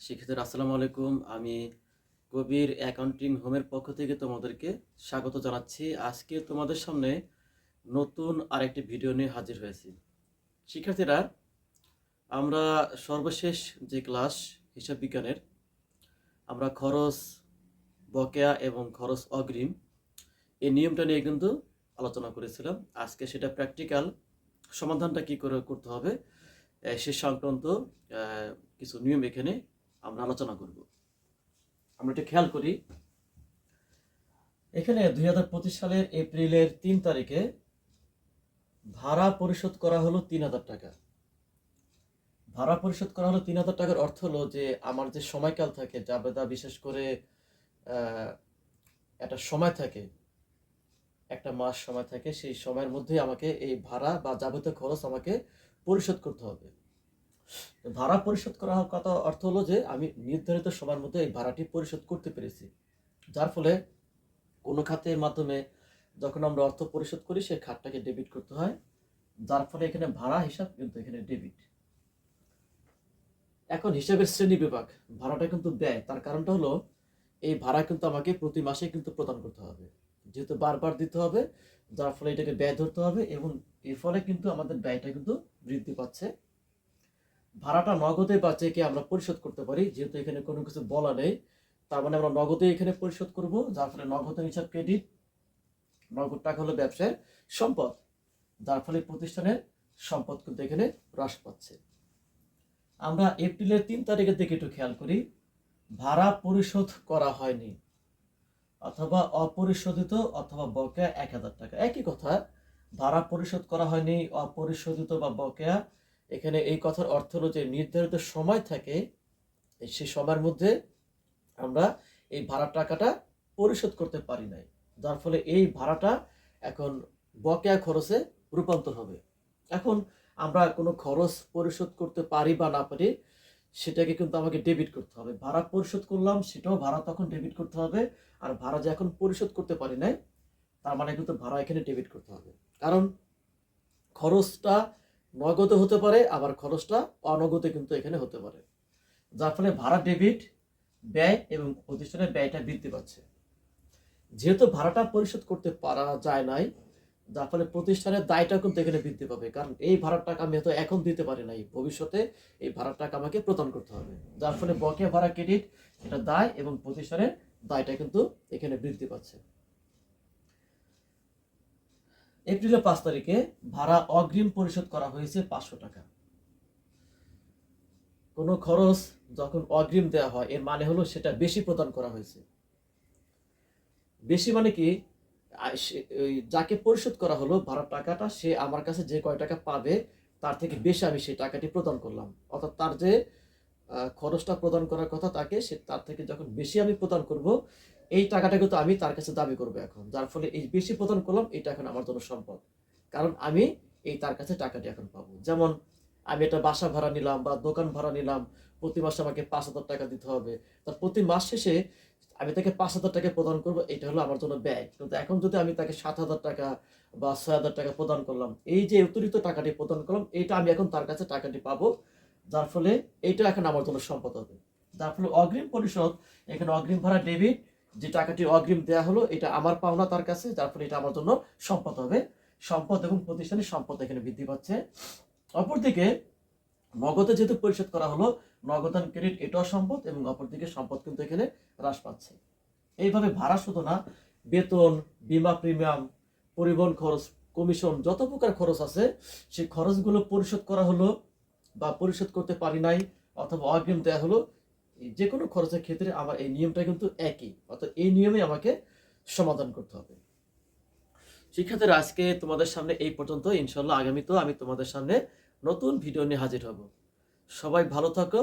শিক্ষার্থীরা আসসালামু আলাইকুম। আমি কবির অ্যাকাউন্টিং হোমের পক্ষ থেকে তোমাদেরকে স্বাগত জানাচ্ছি। আজকে তোমাদের সামনে নতুন আরেকটি ভিডিও নিয়ে হাজির হয়েছি। শিক্ষার্থীরা, আমরা সর্বশেষ যে ক্লাস হিসাব বিজ্ঞানের আমরা খরচ বকেয়া এবং খরচ অগ্রিম এই নিয়মটা নিয়ে কিন্তু আলোচনা করেছিলাম। আজকে সেটা প্র্যাকটিক্যাল সমাধানটা কি করে করতে হবে সে সংক্রান্ত কিছু নিয়ম এখানে আমরা আলোচনা করব। আমরা একটু খেয়াল করি, এখানে 2025 সালের এপ্রিলের 3 তারিখে ভাড়া পরিশোধ করা হলো 3000 টাকা। ভাড়া পরিশোধ করা হলো 3000 টাকার অর্থ হলো যে আমার যে সময়কাল থাকে, জাবেদা বিশেষ করে একটা সময় থাকে, একটা মাস সময় থাকে, সেই সময়ের মধ্যে আমাকে এই ভাড়া বা যাবতীয় খরচ আমাকে পরিশোধ করতে হবে। ভাড়া পরিশোধ করা কথা অর্থ হলো যে আমি নির্ধারিত সময়ের মধ্যে এই ভাড়াটি পরিশোধ করতে পেরেছি, যার ফলে কোনো খাতের মাধ্যমে যখন আমরা অর্থ পরিশোধ করি সেই খাতটাকে ডেবিট করতে হয়, যার ফলে এখানে ভাড়া হিসাব কিন্তু এখানে ডেবিট। এখন হিসাবের শ্রেণী বিভাগ, ভাড়াটা কিন্তু ব্যয়। তার কারণটা হলো এই ভাড়া কিন্তু আমাকে প্রতি মাসে কিন্তু প্রদান করতে হবে, যেহেতু বারবার দিতে হবে, যার ফলে এটাকে ব্যয় ধরতে হবে এবং এর ফলে কিন্তু আমাদের ব্যয়টা কিন্তু বৃদ্ধি পাচ্ছে। ভাড়াটা নগদে বা চেকে আমরা পরিশোধ করতে পারি, যেহেতু এখানে কোনো কিছু বলা নেই, তার মানে আমরা নগদে এখানে পরিশোধ করব, যার ফলে নগদের হিসাব ক্রেডিট। নগদ টাকা হলো ব্যবসায়ের সম্পদ, যার ফলে প্রতিষ্ঠানের সম্পদ কিন্তু এখানে হ্রাস পাচ্ছে। আমরা এপ্রিলের 3 তারিখের দিকে একটু খেয়াল করি, ভাড়া পরিশোধ করা হয়নি অথবা অপরিশোধিত অথবা বকেয়া 1000 টাকা, একই কথা। ভাড়া পরিশোধ করা হয়নি, অপরিশোধিত বা বকেয়া, এখানে এই কথার অর্থ হলো যে নির্ধারিত সময় থাকে, সেই সময়ের মধ্যে আমরা এই ভাড়ার টাকাটা পরিশোধ করতে পারি নাই, যার ফলে এই ভাড়াটা এখন বকেয়া খরচে রূপান্তর হবে। এখন আমরা কোনো খরচ পরিশোধ করতে পারি বা না পারি, সেটাকে কিন্তু আমাকে ডেবিট করতে হবে। ভাড়া পরিশোধ করলাম, সেটাও ভাড়া তখন ডেবিট করতে হবে। আর ভাড়া যে এখন পরিশোধ করতে পারি নাই, তার মানে কিন্তু ভাড়া এখানে ডেবিট করতে হবে। কারণ খরচটা নগদে হতে পারে, আবার খরচটা অনগদে কিন্তু এখানে হতে পারে, যার ফলে ভাড়া ডেবিট, ব্যয় এবং প্রতিষ্ঠানের ব্যয়টা বৃদ্ধি পাচ্ছে। যেহেতু ভাড়াটা পরিশোধ করতে পারা যায় নাই, যার ফলে প্রতিষ্ঠানের দায়টা কিন্তু এখানে বৃদ্ধি পাবে, কারণ এই ভাড়ার টাকা আমি হয়তো এখন দিতে পারি নাই, ভবিষ্যতে এই ভাড়ার টাকা আমাকে প্রদান করতে হবে, যার ফলে বকেয়া ভাড়া ক্রেডিট, এটা দায় এবং প্রতিষ্ঠানের দায়টা কিন্তু এখানে বৃদ্ধি পাচ্ছে। এপ্রিলের 5 তারিখে ভাড়া অগ্রিম পরিশোধ করা হয়েছে 500 টাকা। কোনো খরচ যখন অগ্রিম দেওয়া হয়, এর মানে হলো সেটা বেশি প্রদান করা হয়েছে। বেশি মানে কি, যাকে পরিশোধ করা হলো ভাড়ার টাকাটা, সে আমার কাছে যে কয় টাকা পাবে তার থেকে বেশি আমি সেই টাকাটি প্রদান করলাম, অর্থাৎ তার যে খরচটা প্রদান করার কথা তাকে, সে তার থেকে যখন বেশি আমি প্রদান করব, এই টাকাটা কিন্তু আমি তার কাছে দাবি করবো এখন, যার ফলে এই বেশি প্রদান করলাম, এটা এখন আমার জন্য সম্পদ, কারণ আমি এই তার কাছে টাকাটি এখন পাবো। যেমন আমি একটা বাসা ভাড়া নিলাম বা দোকান ভাড়া নিলাম, প্রতি মাসে আমাকে 5000 টাকা দিতে হবে, তার প্রতি মাস শেষে আমি তাকে 5000 টাকা প্রদান করবো, এটা হলো আমার জন্য ব্যয়। কিন্তু এখন যদি আমি তাকে 7000 টাকা বা 6000 টাকা প্রদান করলাম, এই যে অতিরিক্ত টাকাটি প্রদান করলাম, এইটা আমি এখন তার কাছে টাকাটি পাবো, যার ফলে এইটা এখন আমার জন্য সম্পদ হবে। যার ফলে অগ্রিম পরিশোধ, এখানে অগ্রিম ভাড়া ডেবিট, যে টাকাটি অগ্রিম দেওয়া হলো এটা আমার পাওনা তার কাছে, যার ফলে এটা আমার জন্য সম্পদ হবে। সম্পদ এবং প্রতিষ্ঠানের সম্পদ এখানে বৃদ্ধি পাচ্ছে। অপরদিকে নগদে যেহেতু পরিশোধ করা হলো, নগদান ক্রেডিট, এটাও সম্পদ, এবং অপরদিকে সম্পদ কিন্তু এখানে হ্রাস পাচ্ছে। এইভাবে ভাড়া শুধু না, বেতন, বীমা প্রিমিয়াম, পরিবহন খরচ, কমিশন, যত প্রকার খরচ আছে, সেই খরচগুলো পরিশোধ করা হলো বা পরিশোধ করতে পারি নাই অথবা অগ্রিম দেওয়া হলো, যে কোনো খরচের ক্ষেত্রে আমার এই নিয়মটা কিন্তু একই, অর্থাৎ এই নিয়মে আমাকে সমাধান করতে হবে। শিক্ষার্থীরা, আজকে তোমাদের সামনে এই পর্যন্ত। ইনশাল্লাহ আগামীতেও আমি তোমাদের সামনে নতুন ভিডিও নিয়ে হাজির হব। সবাই ভালো থাকো।